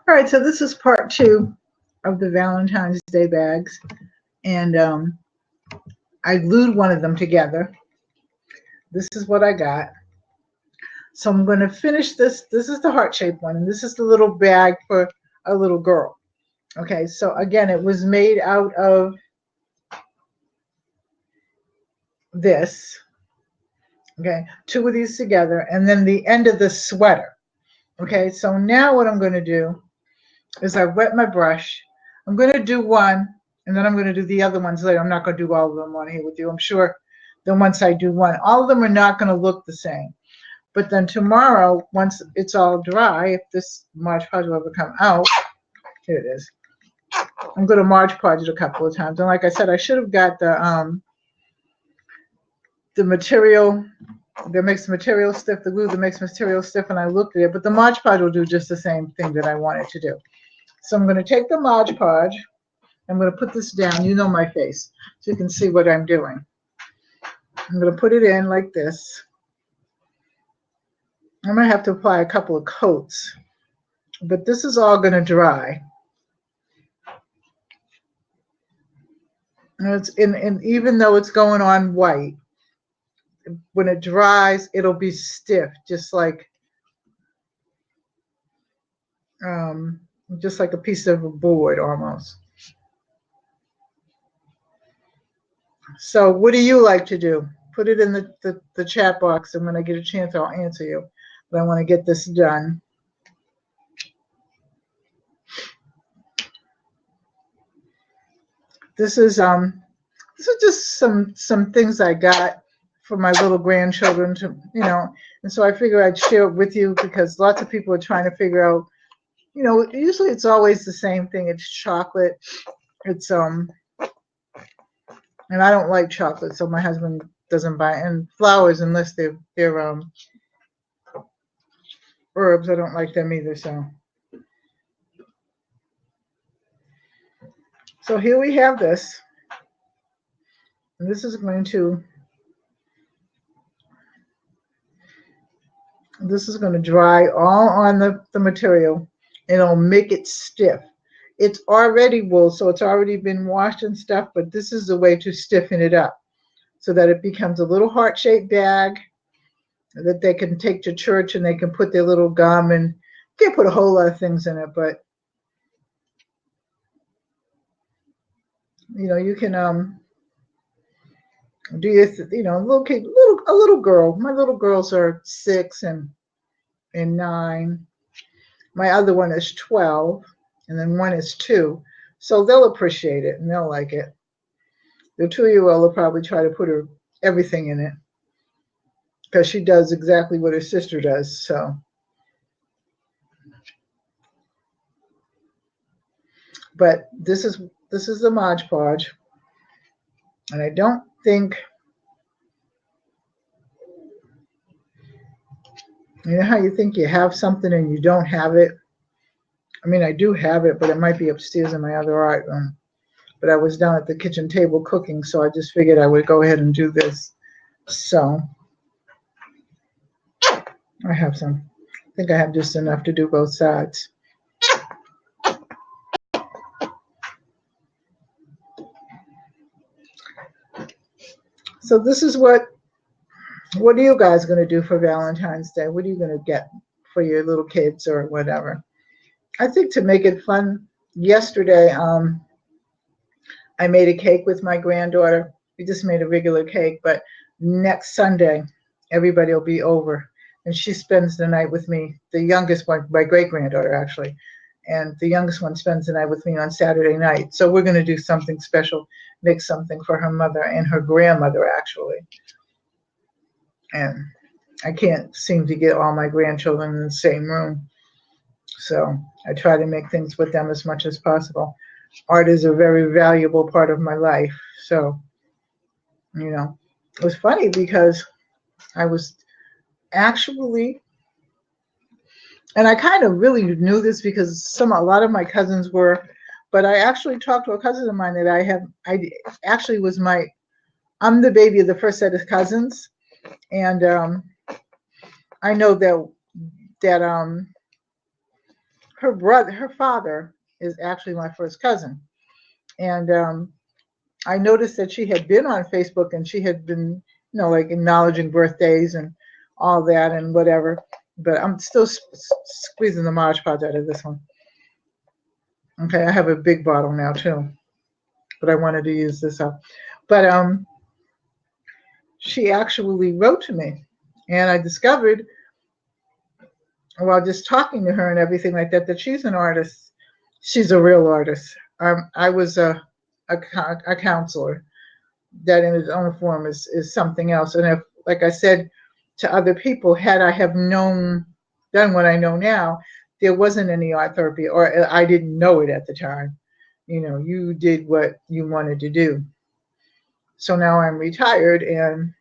All right, so this is part 2 of the Valentine's Day bags, and I glued one of them together. This is what I got. So I'm going to finish this. This is the heart-shaped one, and this is the little bag for a little girl. Okay, so again, it was made out of this. Okay, 2 of these together, and then the end of the sweater. Okay, so now what I'm going to do is I wet my brush. I'm going to do one, and then I'm going to do the other ones later. I'm not going to do all of them on here with you. I'm sure then once I do one, all of them are not going to look the same. But then tomorrow, once it's all dry, if this Mod Podge will ever come out, here it is. I'm going to Mod Podge it a couple of times. And like I said, I should have got the material that makes the material stiff, the glue that makes material stiff, and I looked at it. But the Mod Podge will do just the same thing that I want it to do. So I'm going to take the Mod Podge. I'm going to put this down. You know my face, so you can see what I'm doing. I'm going to put it in like this. I'm going to have to apply a couple of coats, but this is all going to dry. And it's and even though it's going on white, when it dries, it'll be stiff, just like a piece of a board almost. So what do you like to do? Put it in the chat box, and when I get a chance, I'll answer you. But I want to get this done. This is just some things I got for my little grandchildren to, and so I figure I'd share it with you because lots of people are trying to figure out, usually it's always the same thing. It's chocolate. It's and I don't like chocolate, so my husband doesn't buy it. And flowers, unless they're herbs, I don't like them either. So here we have this, and this is going to dry all on the material, and it'll make it stiff. It's already wool, so it's already been washed and stuff, but this is the way to stiffen it up so that it becomes a little heart-shaped bag that they can take to church, and they can put their little gum, and you can't put a whole lot of things in it, but you can do your little kid, a little girl. My little girls are 6 and 9. My other one is 12, and then one is 2. So they'll appreciate it and they'll like it. The 2-year-old will probably try to put everything in it because she does exactly what her sister does. So, but this is the Mod Podge, and I don't think, you know how you think you have something and you don't have it? I mean, I do have it, but it might be upstairs in my other art room. But I was down at the kitchen table cooking, so I just figured I would go ahead and do this. So I have some. I think I have just enough to do both sides. So this is what are you guys going to do for Valentine's Day? What are you going to get for your little kids or whatever? I think to make it fun, yesterday I made a cake with my granddaughter. We just made a regular cake, but next Sunday everybody will be over, and she spends the night with me. The youngest one, my great-granddaughter actually, and the youngest one spends the night with me on Saturday night. So we're going to do something special, make something for her mother and her grandmother actually. And I can't seem to get all my grandchildren in the same room, so I try to make things with them as much as possible. Art is a very valuable part of my life. So, it was funny because I was actually, and I kind of really knew this because a lot of my cousins were, but I actually talked to a cousin of mine that I'm the baby of the first set of cousins, and I know that her father is actually my first cousin. And I noticed that she had been on Facebook and she had been, like acknowledging birthdays and all that and whatever. But I'm still squeezing the Mod Podge out of this one. Okay, I have a big bottle now too, but I wanted to use this up. But she actually wrote to me, and I discovered while just talking to her and everything like that that she's an artist. She's a real artist. I was a counselor. That in its own form is something else. And if, like I said to other people, had I have done what I know now, there wasn't any art therapy, or I didn't know it at the time. You did what you wanted to do. So now I'm retired, and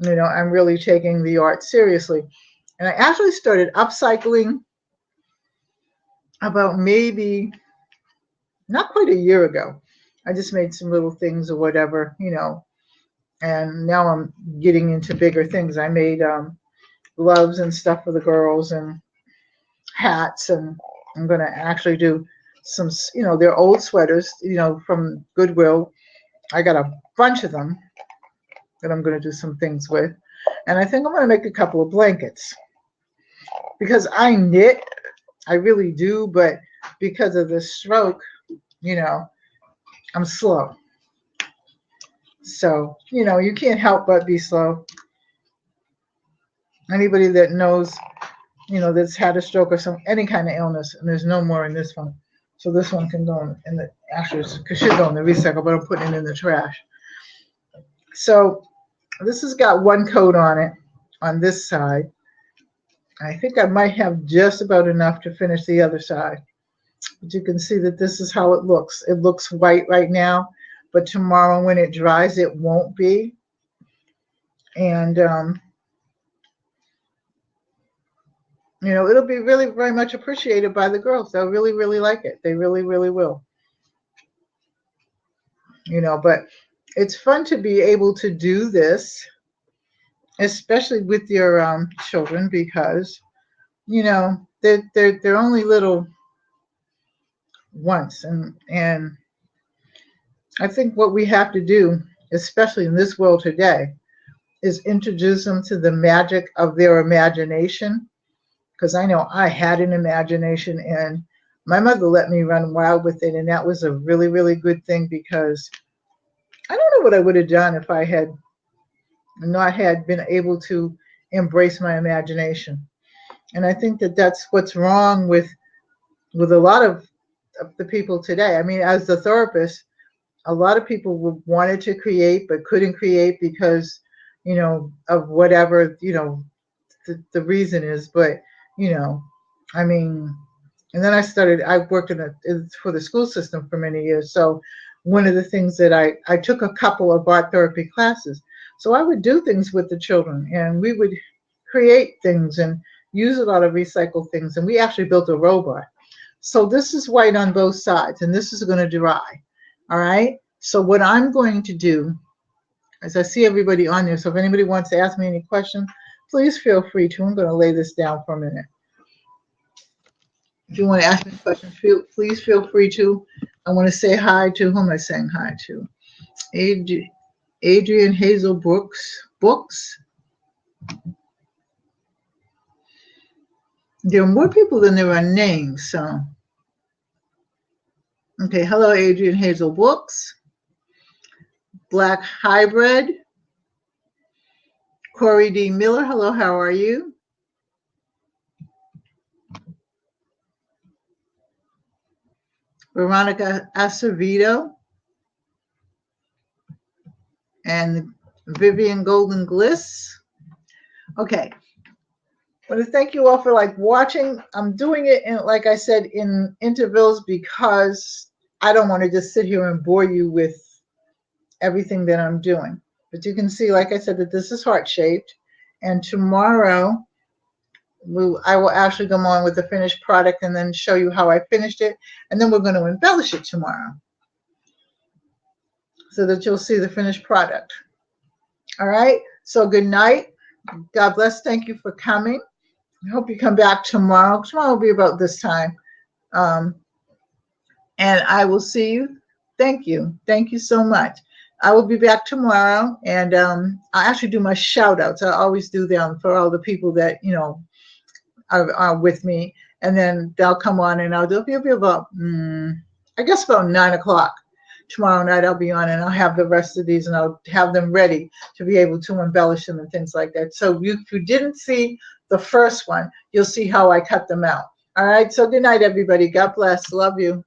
I'm really taking the art seriously. And I actually started upcycling about maybe not quite a year ago. I just made some little things or whatever, and now I'm getting into bigger things. I made gloves and stuff for the girls and hats, and I'm going to actually do some, they're old sweaters, from Goodwill. I got a bunch of them that I'm going to do some things with. And I think I'm going to make a couple of blankets because I knit. I really do, but because of the stroke, I'm slow. So, you can't help but be slow. Anybody that knows, that's had a stroke or any kind of illness, and there's no more in this one. So this one can go in the, actually, it should go in the recycle, but I'm putting it in the trash. So this has got one coat on it on this side. I think I might have just about enough to finish the other side. But you can see that this is how it looks. It looks white right now, but tomorrow when it dries, it won't be. And, it'll be really very much appreciated by the girls. They'll really, really like it. They really, really will. But it's fun to be able to do this, especially with your children, because, they're only little once. And I think what we have to do, especially in this world today, is introduce them to the magic of their imagination. Because I know I had an imagination, and my mother let me run wild with it. And that was a really, really good thing, because I don't know what I would have done if I had not had been able to embrace my imagination. And I think that that's what's wrong with a lot of the people today. I mean, as the therapist, a lot of people wanted to create but couldn't create because, of whatever, the reason is. But, I mean, and then I worked for the school system for many years. So one of the things that I took a couple of art therapy classes. So I would do things with the children, and we would create things and use a lot of recycled things. And we actually built a robot. So this is white on both sides, and this is going to dry. All right. So what I'm going to do, as I see everybody on there, so if anybody wants to ask me any questions, please feel free to. I'm going to lay this down for a minute. If you want to ask me questions, please feel free to. I want to say hi to, who am I saying hi to? Adrian Hazel Books. There are more people than there are names, so. Okay, hello, Adrian Hazel Books. Black Hybrid. Corey D. Miller, hello, how are you? Veronica Acevedo. And Vivian Golden Gliss. Okay. I want to thank you all for watching. I'm doing it in, like I said, in intervals because I don't want to just sit here and bore you with everything that I'm doing. But you can see, like I said, that this is heart-shaped. And tomorrow, I will actually go on with the finished product and then show you how I finished it. And then we're going to embellish it tomorrow so that you'll see the finished product. All right? So good night. God bless. Thank you for coming. I hope you come back tomorrow. Tomorrow will be about this time. Um, and I will see you. Thank you. Thank you so much. I will be back tomorrow, and I actually do my shout outs. I always do them for all the people that, you know, are with me. And then they'll come on, and it'll be about, I guess about 9 o'clock tomorrow night. I'll be on, and I'll have the rest of these, and I'll have them ready to be able to embellish them and things like that. So if you didn't see the first one, you'll see how I cut them out. All right. So good night, everybody. God bless. Love you.